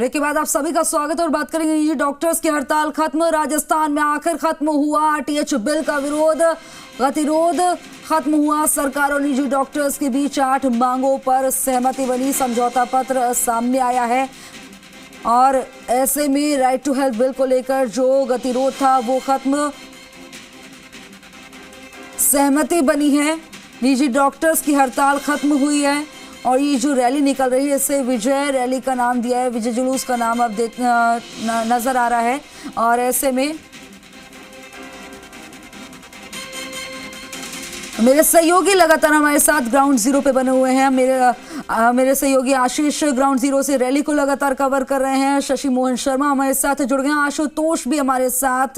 Break के बाद आप सभी का स्वागत और बात करेंगे निजी डॉक्टर्स की हड़ताल खत्म। राजस्थान में आखिर खत्म हुआ आरटीएच बिल का गतिरोध खत्म हुआ। सरकार और निजी डॉक्टर्स के बीच 8 मांगों पर सहमति बनी। समझौता पत्र सामने आया है और ऐसे में राइट टू हेल्थ बिल को लेकर जो गतिरोध था वो खत्म, सहमति बनी है। निजी डॉक्टर्स की हड़ताल खत्म हुई है और ये जो रैली निकल रही है इसे विजय रैली का नाम दिया है, विजय जुलूस का नाम अब नजर आ रहा है। और ऐसे में मेरे सहयोगी लगातार हमारे साथ ग्राउंड जीरो पे बने हुए हैं। मेरे सहयोगी आशीष ग्राउंड जीरो से रैली को लगातार कवर कर रहे हैं। शशि मोहन शर्मा हमारे साथ जुड़ गए हैं, आशुतोष भी हमारे साथ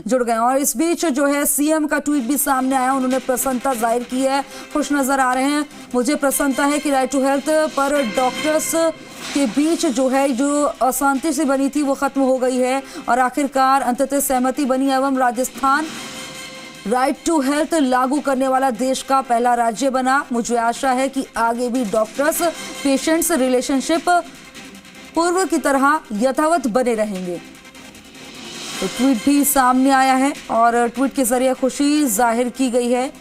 जुड़ गए हैं। और इस बीच जो है सीएम का ट्वीट भी सामने आया, उन्होंने प्रसन्नता जाहिर की है, खुश नजर आ रहे हैं। मुझे प्रसन्नता है कि राइट टू हेल्थ पर डॉक्टर्स के बीच जो है जो अशांति से बनी थी वो खत्म हो गई है और आखिरकार अंततः सहमति बनी एवं राजस्थान राइट टू हेल्थ लागू करने वाला देश का पहला राज्य बना। मुझे आशा है कि आगे भी डॉक्टर्स पेशेंट्स रिलेशनशिप पूर्व की तरह यथावत बने रहेंगे। तो ट्वीट भी सामने आया है और ट्वीट के जरिए खुशी जाहिर की गई है।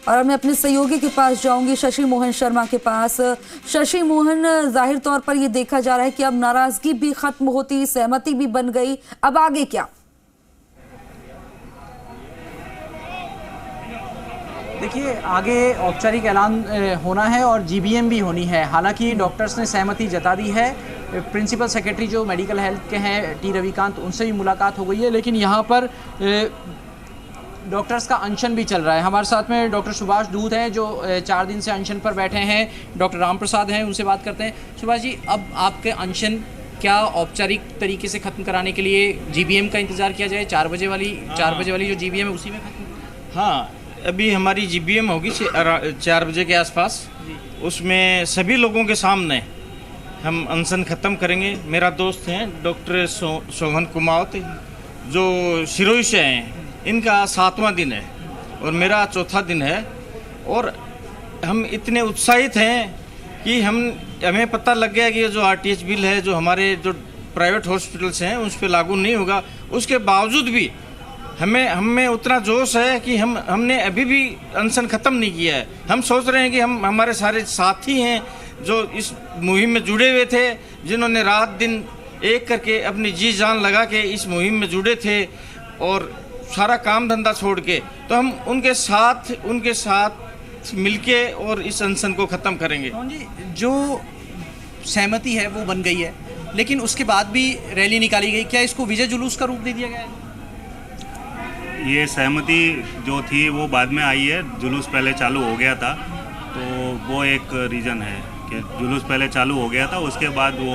और मैं अपने सहयोगी के पास जाऊंगी, शशि मोहन शर्मा के पास। शशि मोहन, जाहिर तौर पर यह देखा जा रहा है कि अब नाराजगी भी खत्म होती, सहमति भी बन गई, अब आगे क्या? देखिए, आगे औपचारिक ऐलान होना है और जीबीएम भी होनी है। हालांकि डॉक्टर्स ने सहमति जता दी है। प्रिंसिपल सेक्रेटरी जो मेडिकल हेल्थ के हैं टी रविकांत, उनसे भी मुलाकात हो गई है। लेकिन यहाँ पर डॉक्टर्स का अनशन भी चल रहा है। हमारे साथ में डॉक्टर सुभाष दूध हैं जो 4 दिन से अनशन पर बैठे हैं। डॉक्टर राम प्रसाद हैं, उनसे बात करते हैं। सुभाष जी, अब आपके अनशन क्या औपचारिक तरीके से ख़त्म कराने के लिए जीबीएम का इंतज़ार किया जाए? 4 बजे वाली जो जीबीएम है उसी में खत्म? हाँ, अभी हमारी जीबीएम होगी 4 बजे के आसपास। उसमें सभी लोगों के सामने हम अनशन ख़त्म करेंगे। मेरा दोस्त हैं डॉक्टर सोहन कुमावत जो सिरोही से हैं, इनका 7वां दिन है और मेरा 4था दिन है। और हम इतने उत्साहित हैं कि हमें पता लग गया कि ये जो आरटीएच बिल है जो हमारे जो प्राइवेट हॉस्पिटल्स हैं उस पर लागू नहीं होगा। उसके बावजूद भी हमें उतना जोश है कि हमने अभी भी अनशन ख़त्म नहीं किया है। हम सोच रहे हैं कि हमारे सारे साथी हैं जो इस मुहिम में जुड़े हुए थे, जिन्होंने रात दिन एक करके अपनी जी जान लगा के इस मुहिम में जुड़े थे और सारा काम धंधा छोड़ के, तो हम उनके साथ मिलके और इस अनशन को ख़त्म करेंगे। जी, जो सहमति है वो बन गई है, लेकिन उसके बाद भी रैली निकाली गई। क्या इसको विजय जुलूस का रूप दे दिया गया है? ये सहमति जो थी वो बाद में आई है, जुलूस पहले चालू हो गया था, तो वो एक रीज़न है कि जुलूस पहले चालू हो गया था, उसके बाद वो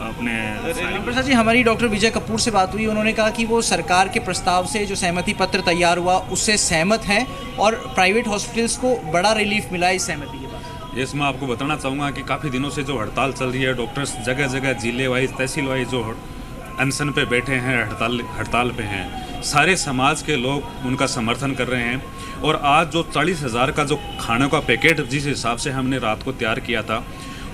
अपने प्रसाद जी, हमारी डॉक्टर विजय कपूर से बात हुई। उन्होंने कहा कि वो सरकार के प्रस्ताव से जो सहमति पत्र तैयार हुआ उससे सहमत हैं और प्राइवेट हॉस्पिटल्स को बड़ा रिलीफ मिला इस सहमति के बाद। यस, मैं आपको बताना चाहूँगा कि काफ़ी दिनों से जो हड़ताल चल रही है, डॉक्टर्स जगह जगह जिले वाइज तहसील वाइज जो अनशन पे बैठे हैं, हड़ताल पे हैं, सारे समाज के लोग उनका समर्थन कर रहे हैं। और आज जो 40,000 का जो खाने का पैकेट जिस हिसाब से हमने रात को तैयार किया था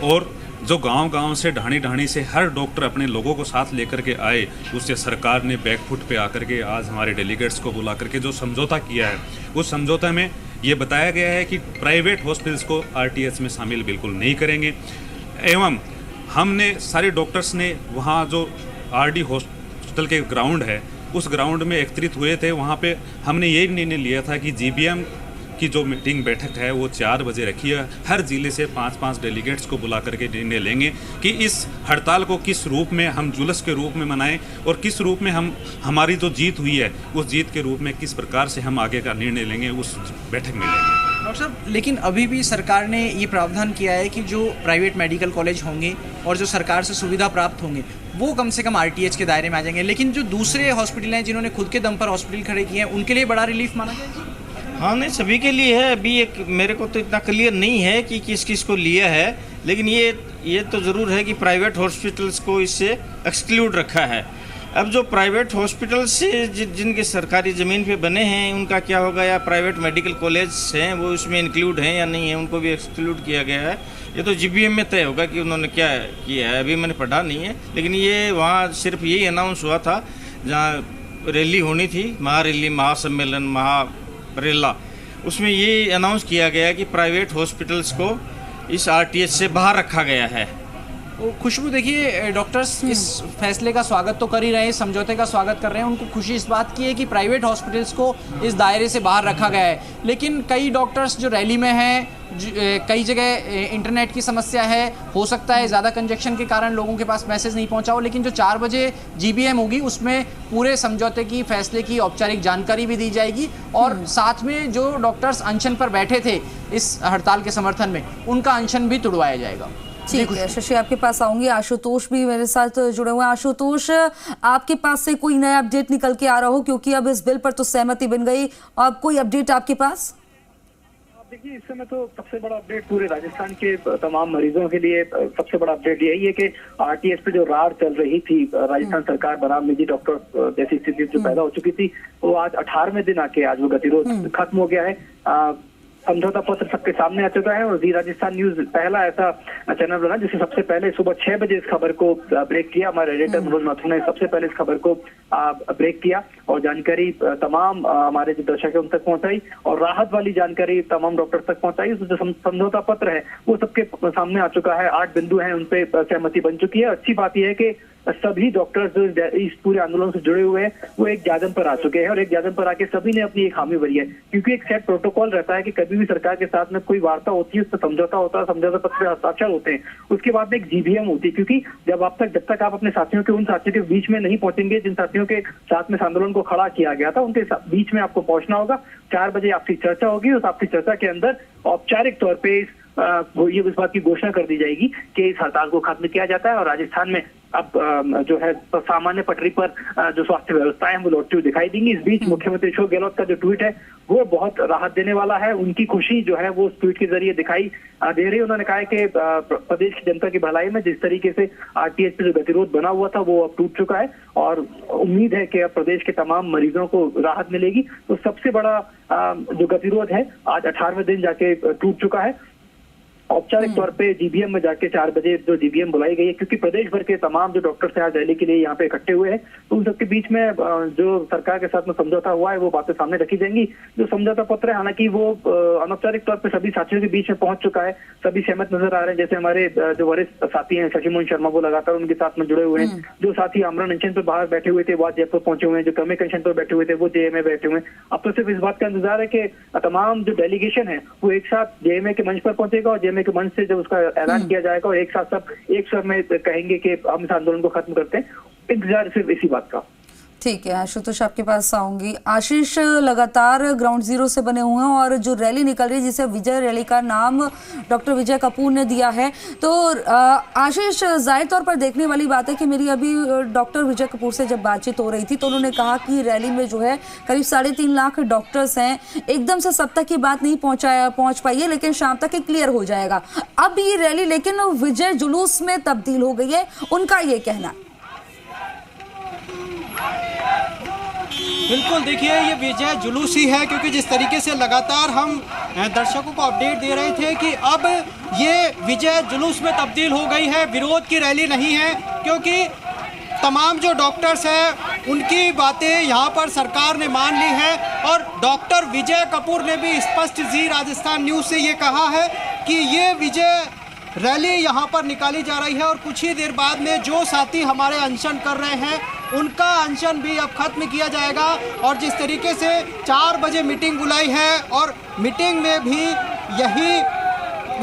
और जो गांव-गांव से ढाणी से हर डॉक्टर अपने लोगों को साथ लेकर के आए, उससे सरकार ने बैकफुट पे आकर के आज हमारे डेलीगेट्स को बुला करके जो समझौता किया है, उस समझौता में ये बताया गया है कि प्राइवेट हॉस्पिटल्स को आरटीएच में शामिल बिल्कुल नहीं करेंगे। एवं हमने सारे डॉक्टर्स ने वहाँ जो आरडी हॉस्पिटल के ग्राउंड है उस ग्राउंड में एकत्रित हुए थे। वहाँ पे हमने ये निर्णय लिया था कि जीबीएम की जो मीटिंग बैठक है वो 4 बजे रखी है। हर जिले से 5-5 डेलीगेट्स को बुला करके निर्णय लेंगे कि इस हड़ताल को किस रूप में हम जुलूस के रूप में मनाएं और किस रूप में हमारी जो जीत हुई है उस जीत के रूप में किस प्रकार से हम आगे का निर्णय लेंगे, उस बैठक में लेंगे। डॉक्टर साहब, लेकिन अभी भी सरकार ने ये प्रावधान किया है कि जो प्राइवेट मेडिकल कॉलेज होंगे और जो सरकार से सुविधा प्राप्त होंगे वो कम से कम आरटीएच के दायरे में आ जाएंगे, लेकिन जो दूसरे हॉस्पिटल हैं जिन्होंने खुद के दम पर हॉस्पिटल खड़े किए हैं उनके लिए बड़ा रिलीफ माना जाए? हाँ, नहीं, सभी के लिए है। अभी एक मेरे को तो इतना क्लियर नहीं है कि किस को लिया है, लेकिन ये तो ज़रूर है कि प्राइवेट हॉस्पिटल्स को इससे एक्सक्लूड रखा है। अब जो प्राइवेट हॉस्पिटल से जिनके सरकारी ज़मीन पे बने हैं उनका क्या होगा, या प्राइवेट मेडिकल कॉलेज हैं वो उसमें इंक्लूड हैं या नहीं है, उनको भी एक्सक्लूड किया गया है। ये तो जीबीएम में तय होगा कि उन्होंने क्या किया है, अभी मैंने पढ़ा नहीं है। लेकिन ये वहाँ सिर्फ यही अनाउंस हुआ था जहाँ रैली होनी थी, महारैली, महासम्मेलन, महारेला, उसमें ये अनाउंस किया गया कि प्राइवेट हॉस्पिटल्स को इस आरटीएच से बाहर रखा गया है। तो खुशबू, देखिए डॉक्टर्स इस फैसले का स्वागत तो कर ही रहे हैं, समझौते का स्वागत कर रहे हैं। उनको खुशी इस बात की है कि प्राइवेट हॉस्पिटल्स को इस दायरे से बाहर रखा गया है। लेकिन कई डॉक्टर्स जो रैली में हैं, कई जगह इंटरनेट की समस्या है, हो सकता है ज़्यादा कंजेक्शन के कारण लोगों के पास मैसेज नहीं पहुंचा हो। लेकिन जो 4 बजे जीबीएम होगी उसमें पूरे समझौते की, फैसले की औपचारिक जानकारी भी दी जाएगी और साथ में जो डॉक्टर्स अनशन पर बैठे थे इस हड़ताल के समर्थन में, उनका अनशन भी तुड़वाया जाएगा। ठीक है शशि, आपके पास आऊंगी। आशुतोष भी मेरे साथ जुड़े हुए हैं। आशुतोष, आपके पास से कोई नया अपडेट निकल के आ रहा हो, क्योंकि अब इस बिल पर तो सहमति बन गई, अब कोई अपडेट आपके पास? देखिए, इस समय तो सबसे बड़ा अपडेट पूरे राजस्थान के तमाम मरीजों के लिए सबसे बड़ा अपडेट यही है कि आरटीएस पे जो रार चल रही थी, राजस्थान सरकार बनाम निजी डॉक्टर जैसी स्थिति जो पैदा हो चुकी थी, वो आज 18वें दिन आके आज वो गतिरोध खत्म हो गया है। समझौता पत्र सबके सामने आ चुका है और जी राजस्थान न्यूज पहला ऐसा चैनल बना जिसने सबसे पहले सुबह 6 बजे इस खबर को ब्रेक किया। हमारे एडिटर मनोज माथुर ने सबसे पहले इस खबर को ब्रेक किया और जानकारी तमाम हमारे जो दर्शक है उन तक पहुंचाई और राहत वाली जानकारी तमाम डॉक्टर तक पहुंचाई। जो समझौता पत्र है वो सबके सामने आ चुका है, 8 बिंदु हैं, उन पे सहमति बन चुकी है। अच्छी बात यह है कि सभी डॉक्टर्स जो इस पूरे आंदोलन से जुड़े हुए हैं वो एक ज्ञापन पर आ चुके हैं और एक ज्ञापन पर आके सभी ने अपनी एक हामी भरी है, क्योंकि एक सेट प्रोटोकॉल रहता है कि कभी भी सरकार के साथ में कोई वार्ता होती है, उस पर समझौता होता है, समझौता पत्र पे हस्ताक्षर होते हैं, उसके बाद में एक जीबीएम होती है। क्योंकि जब तक आप अपने साथियों के उन साथियों के बीच में नहीं पहुंचेंगे जिन साथियों के साथ में आंदोलन को खड़ा किया गया था, उनके बीच में आपको पहुंचना होगा। 4 बजे आपकी चर्चा होगी, उस आपकी चर्चा के अंदर औपचारिक तौर पे ये इस बात की घोषणा कर दी जाएगी कि इस हड़ताल को खत्म किया जाता है और राजस्थान में अब जो है सामान्य पटरी पर जो स्वास्थ्य व्यवस्थाएं हैं वो लौटती हुई दिखाई देंगी। इस बीच मुख्यमंत्री अशोक गहलोत का जो ट्वीट है वो बहुत राहत देने वाला है। उनकी खुशी जो है वो उस ट्वीट के जरिए दिखाई दे रही है। उन्होंने कहा है कि प्रदेश की जनता की भलाई में जिस तरीके से आरटीएच पे जो गतिरोध बना हुआ था वो अब टूट चुका है और उम्मीद है कि अब प्रदेश के तमाम मरीजों को राहत मिलेगी। तो सबसे बड़ा जो गतिरोध है आज 18वें दिन जाके टूट चुका है। औपचारिक तौर पे जीबीएम में जाके 4 बजे जो जीबीएम बुलाई गई है, क्योंकि प्रदेश भर के तमाम जो डॉक्टर्स आज रैली के लिए यहाँ पे इकट्ठे हुए हैं, तो उन सबके बीच में जो सरकार के साथ में समझौता हुआ है वो बातें सामने रखी जाएंगी। जो समझौता पत्र है हालांकि वो अनौपचारिक तौर पे सभी साथियों के बीच में पहुंच चुका है, सभी सहमत नजर आ रहे हैं। जैसे हमारे जो वरिष्ठ साथी हैं शशि मोहन शर्मा, वो लगातार उनके साथ में जुड़े हुए हैं। जो साथी आमरण अनशन पर बाहर बैठे हुए थे वो आज जयपुर पहुंचे हुए हैं, जो क्रमिक अनशन पर बैठे हुए थे वो जेएमए बैठे हुए हैं। अब तो सिर्फ इस बात का इंतजार है कि तमाम जो डेलीगेशन है वो एक साथ जेएमए के मंच पर पहुंचेगा और जेएमए के मंच से जब ऐलान किया जाएगा और एक साथ सब एक स्वर में कहेंगे कि हम इस आंदोलन को खत्म करते हैं। इंतजार सिर्फ इसी बात का। ठीक है आशुतोष, आपके पास आऊंगी। आशीष, लगातार ग्राउंड जीरो से बने हुए हैं और जो रैली निकल रही है जिसे विजय रैली का नाम डॉक्टर विजय कपूर ने दिया है, तो आशीष, जाहिर तौर पर देखने वाली बात है कि मेरी अभी डॉक्टर विजय कपूर से जब बातचीत हो रही थी तो उन्होंने कहा कि रैली में जो है करीब 3.5 लाख डॉक्टर्स हैं, एकदम से सब तक की बात नहीं पहुंच पाई है, लेकिन शाम तक ही क्लियर हो जाएगा। अब ये रैली लेकिन विजय जुलूस में तब्दील हो गई है, उनका ये कहना है। बिल्कुल, देखिए ये विजय जुलूस ही है, क्योंकि जिस तरीके से लगातार हम दर्शकों को अपडेट दे रहे थे कि अब ये विजय जुलूस में तब्दील हो गई है, विरोध की रैली नहीं है। क्योंकि तमाम जो डॉक्टर्स हैं उनकी बातें यहाँ पर सरकार ने मान ली है और डॉक्टर विजय कपूर ने भी स्पष्ट जी राजस्थान न्यूज़ से ये कहा है कि ये विजय रैली यहाँ पर निकाली जा रही है और कुछ ही देर बाद में जो साथी हमारे अनशन कर रहे हैं उनका अनशन भी अब खत्म किया जाएगा। और जिस तरीके से 4 बजे मीटिंग बुलाई है और मीटिंग में भी यही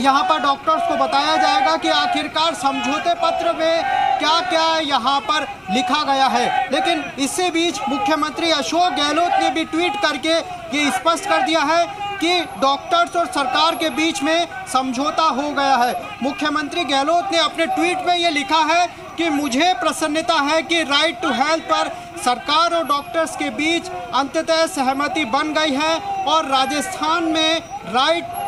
यहाँ पर डॉक्टर्स को बताया जाएगा कि आखिरकार समझौते पत्र में क्या क्या यहाँ पर लिखा गया है। लेकिन इससे बीच मुख्यमंत्री अशोक गहलोत ने भी ट्वीट करके ये स्पष्ट कर दिया है कि डॉक्टर्स और सरकार के बीच में समझौता हो गया है। मुख्यमंत्री गहलोत ने अपने ट्वीट में ये लिखा है कि मुझे प्रसन्नता है कि राइट टू हेल्थ पर सरकार और डॉक्टर्स के बीच अंततः सहमति बन गई है और राजस्थान में राइट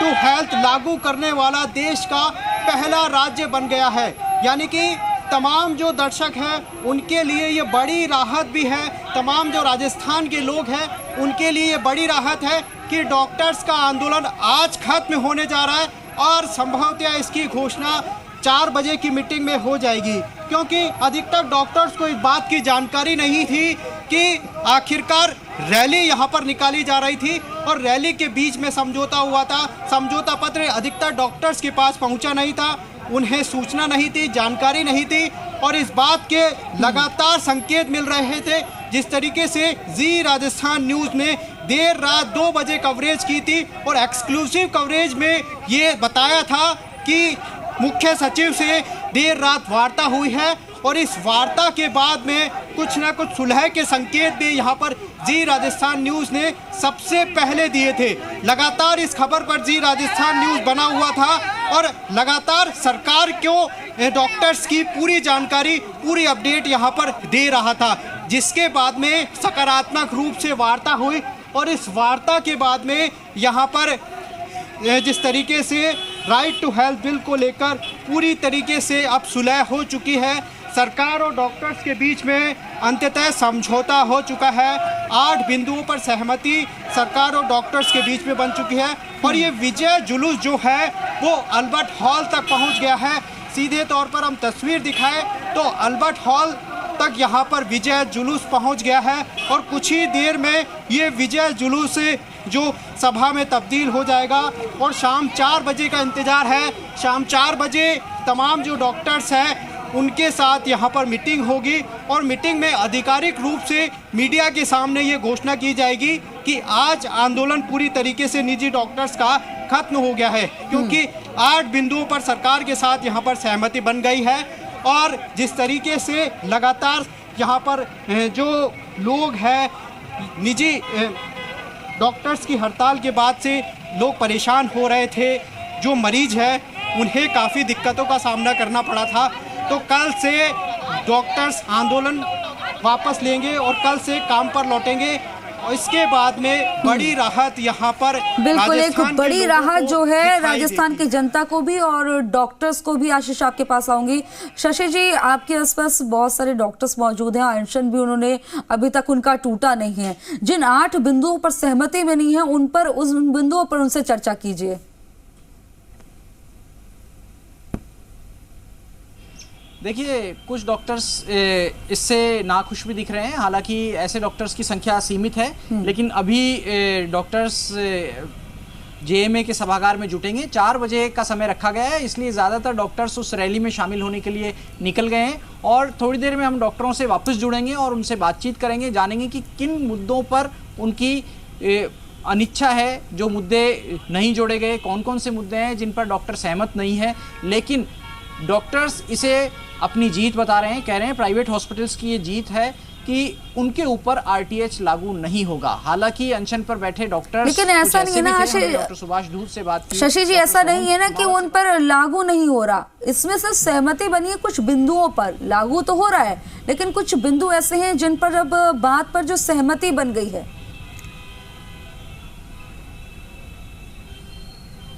टू हेल्थ लागू करने वाला देश का पहला राज्य बन गया है। यानी कि तमाम जो दर्शक हैं उनके लिए ये बड़ी राहत भी है, तमाम जो राजस्थान के लोग हैं उनके लिए ये बड़ी राहत है कि डॉक्टर्स का आंदोलन आज खत्म होने जा रहा है और संभवतः इसकी घोषणा 4 बजे की मीटिंग में हो जाएगी, क्योंकि अधिकतर डॉक्टर्स को इस बात की जानकारी नहीं थी कि आखिरकार रैली यहाँ पर निकाली जा रही थी और रैली के बीच में समझौता हुआ था। समझौता पत्र अधिकतर डॉक्टर्स के पास पहुँचा नहीं था, उन्हें सूचना नहीं थी, जानकारी नहीं थी और इस बात के लगातार संकेत मिल रहे थे। जिस तरीके से जी राजस्थान न्यूज़ ने देर रात 2 बजे कवरेज की थी और एक्सक्लूसिव कवरेज में ये बताया था कि मुख्य सचिव से देर रात वार्ता हुई है और इस वार्ता के बाद में कुछ ना कुछ सुलह के संकेत भी यहाँ पर जी राजस्थान न्यूज़ ने सबसे पहले दिए थे। लगातार इस खबर पर जी राजस्थान न्यूज़ बना हुआ था और लगातार सरकार को डॉक्टर्स की पूरी जानकारी, पूरी अपडेट यहाँ पर दे रहा था, जिसके बाद में सकारात्मक रूप से वार्ता हुई और इस वार्ता के बाद में यहाँ पर जिस तरीके से राइट टू हेल्थ बिल को लेकर पूरी तरीके से अब सुलह हो चुकी है। सरकार और डॉक्टर्स के बीच में अंततः समझौता हो चुका है। 8 बिंदुओं पर सहमति सरकार और डॉक्टर्स के बीच में बन चुकी है और ये विजय जुलूस जो है वो अल्बर्ट हॉल तक पहुंच गया है। सीधे तौर पर हम तस्वीर दिखाएं तो अल्बर्ट हॉल तक यहाँ पर विजय जुलूस पहुँच गया है और कुछ ही देर में ये विजय जुलूस जो सभा में तब्दील हो जाएगा और शाम 4 बजे का इंतज़ार है। शाम 4 बजे तमाम जो डॉक्टर्स हैं उनके साथ यहाँ पर मीटिंग होगी और मीटिंग में आधिकारिक रूप से मीडिया के सामने ये घोषणा की जाएगी कि आज आंदोलन पूरी तरीके से निजी डॉक्टर्स का खत्म हो गया है, क्योंकि 8 बिंदुओं पर सरकार के साथ यहाँ पर सहमति बन गई है। और जिस तरीके से लगातार यहाँ पर जो लोग हैं निजी डॉक्टर्स की हड़ताल के बाद से लोग परेशान हो रहे थे, जो मरीज हैं उन्हें काफ़ी दिक्कतों का सामना करना पड़ा था, तो कल से डॉक्टर्स आंदोलन वापस लेंगे और कल से काम पर लौटेंगे और इसके बाद में बड़ी राहत यहाँ पर बिल्कुल एक बड़ी राहत जो है राजस्थान की जनता को भी और डॉक्टर्स को भी। आशीष आपके पास आऊंगी। शशि जी, आपके आसपास बहुत सारे डॉक्टर्स मौजूद हैं, अनशन भी उन्होंने अभी तक उनका टूटा नहीं है। जिन 8 बिंदुओं पर सहमति में नहीं है उन बिंदुओं पर उनसे चर्चा कीजिए। देखिए, कुछ डॉक्टर्स इससे नाखुश भी दिख रहे हैं। हालांकि ऐसे डॉक्टर्स की संख्या सीमित है, लेकिन अभी डॉक्टर्स जेएमए के सभागार में जुटेंगे। 4 बजे का समय रखा गया है, इसलिए ज़्यादातर डॉक्टर्स उस रैली में शामिल होने के लिए निकल गए हैं और थोड़ी देर में हम डॉक्टरों से वापस जुड़ेंगे और उनसे बातचीत करेंगे, जानेंगे कि किन मुद्दों पर उनकी अनिच्छा है, जो मुद्दे नहीं जोड़े गए, कौन कौन से मुद्दे हैं जिन पर डॉक्टर सहमत नहीं है। लेकिन डॉक्टर्स इसे अपनी जीत बता रहे हैं, कह रहे हैं प्राइवेट हॉस्पिटल्स की ये जीत है कि उनके ऊपर आरटीएच लागू नहीं होगा। हालांकि अनशन पर बैठे डॉक्टर्स, लेकिन ऐसा नहीं है ना डॉक्टर सुभाष दूध से बात की, शशि जी, ऐसा नहीं है ना कि उन पर लागू नहीं हो रहा। इसमें सिर्फ सहमति बनी है, कुछ बिंदुओं पर लागू तो हो रहा है, लेकिन कुछ बिंदु ऐसे हैं जिन पर अब बात पर जो सहमति बन गई है।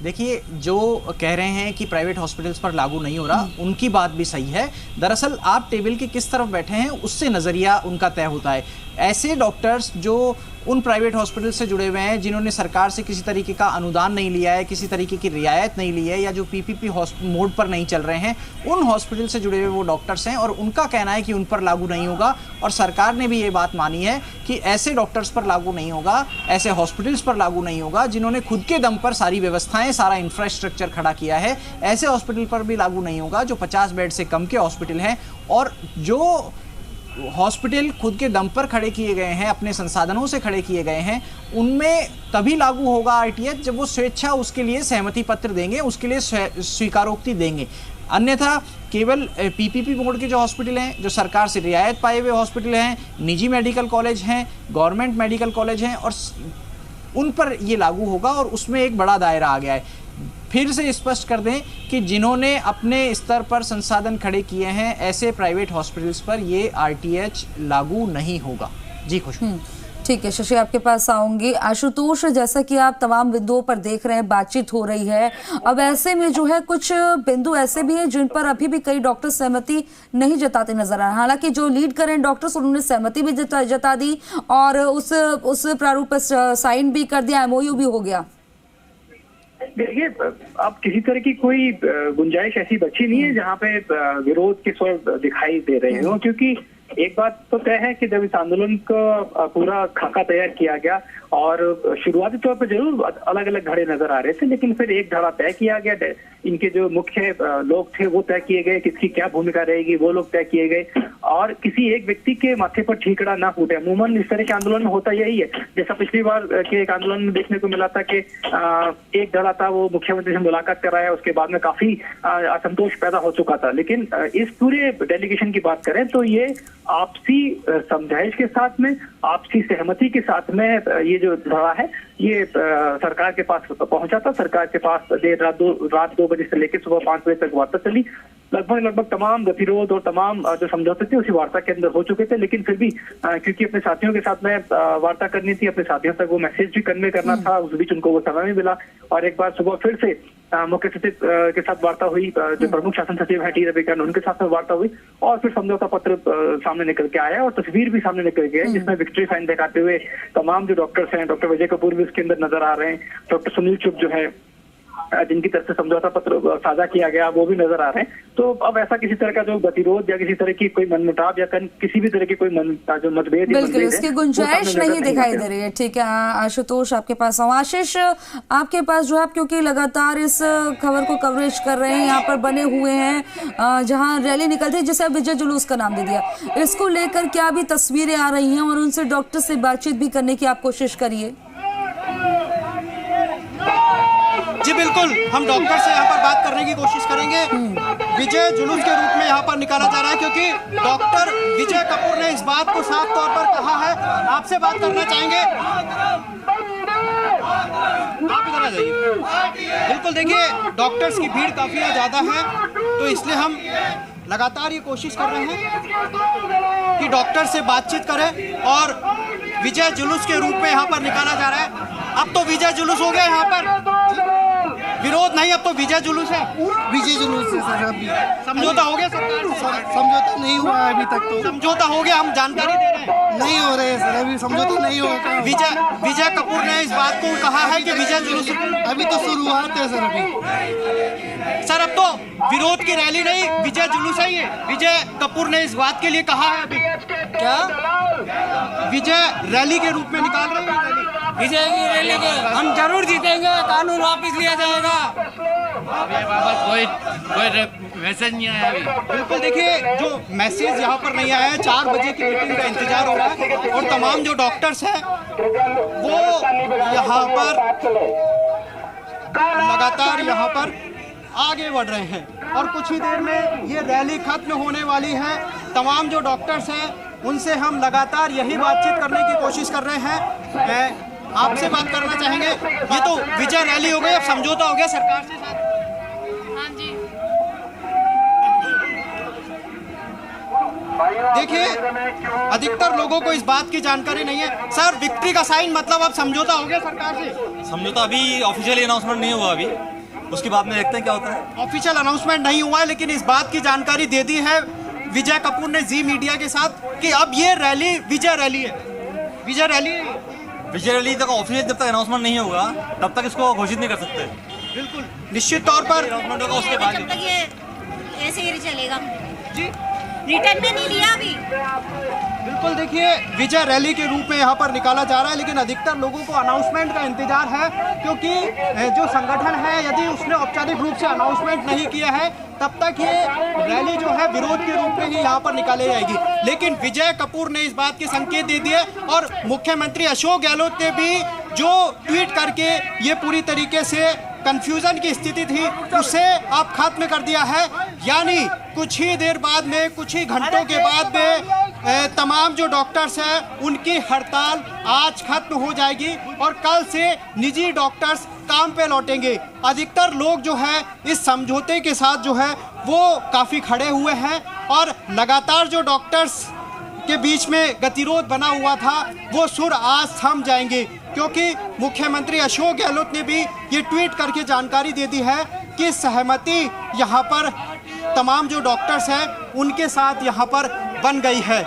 देखिए, जो कह रहे हैं कि प्राइवेट हॉस्पिटल्स पर लागू नहीं हो रहा, उनकी बात भी सही है। दरअसल आप टेबल के किस तरफ बैठे हैं उससे नज़रिया उनका तय होता है। ऐसे डॉक्टर्स जो उन प्राइवेट हॉस्पिटल से जुड़े हुए हैं, जिन्होंने सरकार से किसी तरीके का अनुदान नहीं लिया है, किसी तरीके की रियायत नहीं ली है, या जो पीपीपी मोड पर नहीं चल रहे हैं, उन हॉस्पिटल से जुड़े हुए वो डॉक्टर्स हैं और उनका कहना है कि उन पर लागू नहीं होगा। और सरकार ने भी ये बात मानी है कि ऐसे डॉक्टर्स पर लागू नहीं होगा, ऐसे हॉस्पिटल्स पर लागू नहीं होगा जिन्होंने खुद के दम पर सारी व्यवस्थाएं, सारा इंफ्रास्ट्रक्चर खड़ा किया है। ऐसे हॉस्पिटल पर भी लागू नहीं होगा जो 50 बेड से कम के हॉस्पिटल हैं और जो हॉस्पिटल खुद के दम पर खड़े किए गए हैं, अपने संसाधनों से खड़े किए गए हैं, उनमें तभी लागू होगा आरटीएच जब वो स्वेच्छा उसके लिए सहमति पत्र देंगे, उसके लिए स्वीकारोक्ति देंगे। अन्यथा केवल पीपीपी मोड के जो हॉस्पिटल हैं, जो सरकार से रियायत पाए हुए हॉस्पिटल हैं, निजी मेडिकल कॉलेज हैं, गवर्नमेंट मेडिकल कॉलेज हैं, और उन पर ये लागू होगा और उसमें एक बड़ा दायरा आ गया है। फिर से स्पष्ट कर दें कि जिन्होंने अपने स्तर पर संसाधन खड़े किए हैं, ऐसे प्राइवेट हॉस्पिटल्स पर ये आरटीएच लागू नहीं होगा। जी खुशबू। ठीक है शशि, आपके पास आऊंगी। आशुतोष, जैसा कि आप तमाम बिंदुओं पर देख रहे हैं, बातचीत हो रही है, अब ऐसे में जो है कुछ बिंदु ऐसे भी हैं जिन पर अभी भी कई डॉक्टर सहमति नहीं जताते नजर आ रहे हैं। हालांकि जो लीड कर रहे हैं डॉक्टर्स, उन्होंने सहमति भी जता दी और उस प्रारूप पर साइन भी कर दिया, MOU भी हो गया। देखिए, अब किसी तरह की कोई गुंजाइश ऐसी बची नहीं है जहाँ पे विरोध के स्वर दिखाई दे रहे हो, क्योंकि एक बात तो तय है कि जब इस आंदोलन का पूरा खाका तैयार किया गया और शुरुआती तौर पर जरूर अलग अलग धड़े नजर आ रहे थे, लेकिन फिर एक धड़ा तय किया गया। इनके जो मुख्य लोग थे वो तय किए गए, किसकी क्या भूमिका रहेगी वो लोग तय किए गए और किसी एक व्यक्ति के माथे पर ठीकरा ना फूटे। अमूमन इस तरह के आंदोलन में होता यही है। जैसा पिछली बार के एक आंदोलन में देखने को मिला था कि एक धड़ा था, वो मुख्यमंत्री से मुलाकात कराया, उसके बाद में काफी असंतोष पैदा हो चुका था। लेकिन इस पूरे डेलीगेशन की बात करें तो ये आपसी समझाइश के साथ में, आपसी सहमति के साथ में ये जो धड़ा है ये सरकार के पास पहुंचा था। सरकार के पास देर रात 2 बजे से लेकर सुबह 5 बजे तक वार्ता चली। लगभग तमाम गतिरोध और तमाम जो समझौते थे उसी वार्ता के अंदर हो चुके थे, लेकिन फिर भी क्योंकि अपने साथियों के साथ में वार्ता करनी थी, अपने साथियों तक वो मैसेज भी कन्वे करना था, उस बीच उनको वो समय भी मिला और एक बार सुबह फिर से मुख्य सचिव के साथ वार्ता हुई, जो प्रमुख शासन सचिव है T रविकांत, उनके साथ में वार्ता हुई और फिर समझौता पत्र सामने निकल के आया और तस्वीर भी सामने निकल गई, जिसमें विक्ट्री साइन दिखाते हुए तमाम जो डॉक्टर्स हैं, डॉक्टर विजय कपूर भी इसके अंदर नजर आ रहे हैं, डॉक्टर सुनील चुप जो है जिनकी तरफ से समझौता पत्र साझा किया गया वो भी नजर आ रहे हैं। तो अब ऐसा किसी तरह का जो गतिरोध या किसी तरह की कोई मनमुटाव या किसी भी तरह की कोई जो मतभेद, बिल्कुल इसकी गुंजाइश नहीं दिखाई दे रही है। ठीक है आशुतोष, आपके पास आऊं। आशीष, आपके पास जो है, आप क्योंकि लगातार इस खबर को कवरेज कर रहे हैं, यहाँ पर बने हुए हैं जहाँ रैली निकलती है जिसे विजय जुलूस का नाम दे दिया, इसको लेकर क्या भी तस्वीरें आ रही हैं और उनसे डॉक्टर से बातचीत भी करने की आप कोशिश करिए। जी बिल्कुल, हम डॉक्टर से यहाँ पर बात करने की कोशिश करेंगे। विजय जुलूस के रूप में यहाँ पर निकाला जा रहा है क्योंकि डॉक्टर विजय कपूर ने इस बात को साफ तौर पर कहा है। आपसे बात करना चाहेंगे, आप इधर आ जाइए। बिल्कुल, देखिए डॉक्टर्स की भीड़ काफी ज्यादा है, तो इसलिए हम लगातार ये कोशिश कर रहे हैं कि डॉक्टर से बातचीत करें और विजय जुलूस के रूप में यहाँ पर निकाला जा रहा है। अब तो विजय जुलूस हो गया यहाँ पर, विरोध नहीं, अब तो विजय जुलूस है। विजय जुलूस है सर। अभी समझौता हो गया सरकार से? समझौता नहीं हुआ है अभी तक। तो समझौता हो गया, हम जानकारी दे रहे हैं। नहीं हो रहे हैं सर, अभी समझौता नहीं होगा। विजय कपूर ने इस बात को कहा है कि विजय जुलूस अभी तो शुरुआत है सर। अभी सर अब तो विरोध की रैली नहीं, विजय जुलूस है ये। विजय कपूर ने इस बात के लिए कहा है। अभी क्या विजय रैली के रूप में निकाल रहे हैं? विजय की रैली के हम जरूर जीतेंगे, कानून वापस लिया जाएगा। कोई मैसेज नहीं आया अभी। बिल्कुल, देखिए जो मैसेज यहाँ पर नहीं आया है, 4 बजे की मीटिंग का इंतजार हो रहा है और तमाम जो डॉक्टर्स हैं वो यहाँ पर लगातार यहाँ पर आगे बढ़ रहे हैं और कुछ ही देर में ये रैली खत्म होने वाली है। तमाम जो डॉक्टर्स हैं उनसे हम लगातार यही बातचीत करने की कोशिश कर रहे हैं। आपसे बात करना चाहेंगे, ये तो विजय रैली हो गई, अब समझौता हो गया सरकार से साथ? हाँ जी। देखिए अधिकतर लोगों को इस बात की जानकारी नहीं है। सर विक्ट्री का साइन मतलब अब समझौता हो गया सरकार से? समझौता अभी ऑफिशियली अनाउंसमेंट नहीं हुआ, अभी उसके बाद में देखते हैं क्या होता है। ऑफिशियल अनाउंसमेंट नहीं हुआ है, लेकिन इस बात की जानकारी दे दी है विजय कपूर ने जी मीडिया के साथ कि अब ये रैली विजय रैली है। विजय रैली तक ऑफिशियल जब तक अनाउंसमेंट नहीं होगा तब तक इसको घोषित नहीं कर सकते। बिल्कुल, निश्चित तौर पर अनाउंसमेंट होगा उसके बाद। जब तक ये ऐसे ही चलेगा जी, रिटर्न में नहीं लिया अभी। बिल्कुल, देखिए विजय रैली के रूप में यहाँ पर निकाला जा रहा है, लेकिन अधिकतर लोगों को अनाउंसमेंट का इंतजार है क्योंकि जो संगठन है यदि उसने औपचारिक रूप से अनाउंसमेंट नहीं किया है तब तक ये रैली जो है विरोध के रूप में ही यहाँ पर निकाली जाएगी। लेकिन विजय कपूर ने इस बात के संकेत दे दिए और मुख्यमंत्री अशोक गहलोत ने भी जो ट्वीट करके ये पूरी तरीके से कंफ्यूजन की स्थिति थी उसे अब खत्म कर दिया है। यानी कुछ ही देर बाद में, कुछ ही घंटों के बाद में तमाम जो डॉक्टर्स हैं उनकी हड़ताल आज खत्म हो जाएगी और कल से निजी डॉक्टर्स काम पे लौटेंगे। अधिकतर लोग जो है इस समझौते के साथ जो है वो काफ़ी खड़े हुए हैं और लगातार जो डॉक्टर्स के बीच में गतिरोध बना हुआ था वो सुर आज थम जाएंगे, क्योंकि मुख्यमंत्री अशोक गहलोत ने भी ये ट्वीट करके जानकारी दे दी है कि सहमति यहाँ पर तमाम जो डॉक्टर्स हैं उनके साथ यहाँ पर बन गई है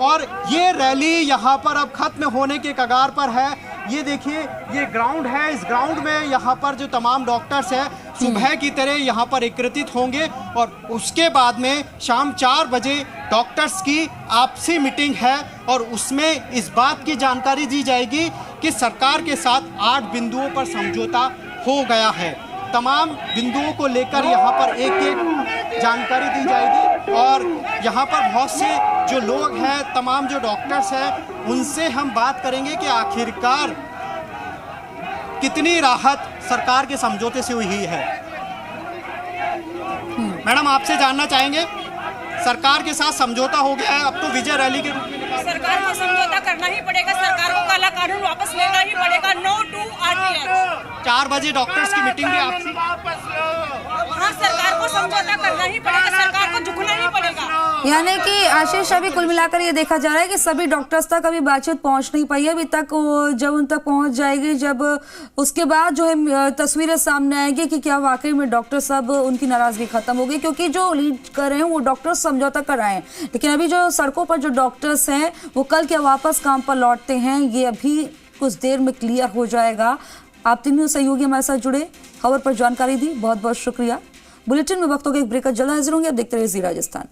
और ये रैली यहाँ पर अब खत्म होने के कगार पर है। ये देखिए, ये ग्राउंड है, इस ग्राउंड में यहाँ पर जो तमाम डॉक्टर्स हैं सुबह की तरह यहाँ पर एकत्रित होंगे और उसके बाद में शाम 4 बजे डॉक्टर्स की आपसी मीटिंग है और उसमें इस बात की जानकारी दी जाएगी कि सरकार के साथ 8 बिंदुओं पर समझौता हो गया है। तमाम बिंदुओं को लेकर यहाँ पर एक एक जानकारी दी जाएगी और यहाँ पर बहुत से जो लोग हैं, तमाम जो डॉक्टर्स हैं, उनसे हम बात करेंगे कि आखिरकार कितनी राहत सरकार के समझौते से हुई है। मैडम, आपसे जानना चाहेंगे, सरकार के साथ समझौता हो गया है, अब तो विजय रैली के रूप में सरकार को समझौता करना ही पड़ेगा, सरकार को काला कानून वापस लेना ही पड़ेगा। No to RTX. 4 बजे डॉक्टर्स की मीटिंग भी आपसी। हाँ, सरकार को समझौता करना ही पड़ेगा, सरकार को झुकना ही पड़ेगा। यानी कि आशीष, अभी कुल मिलाकर ये देखा जा रहा है कि सभी डॉक्टर्स तक अभी बातचीत पहुंच नहीं पाई है अभी तक। जब उन तक पहुंच जाएगी, जब उसके बाद जो है तस्वीरें सामने आएगी कि क्या वाकई में डॉक्टर सब उनकी नाराजगी खत्म हो गई, क्योंकि जो लीड कर रहे हैं वो डॉक्टर्स समझौता कर रहे हैं, लेकिन अभी जो सड़कों पर जो डॉक्टर्स हैं वो कल क्या वापस काम पर लौटते हैं, ये अभी कुछ देर में क्लियर हो जाएगा। आप तीनों सहयोगी हमारे साथ जुड़े, खबर पर जानकारी दी, बहुत बहुत शुक्रिया। बुलेटिन में वक्त हो गया एक ब्रेक का, जल्द हाजिर होंगे। अब देखते रहिए जी राजस्थान।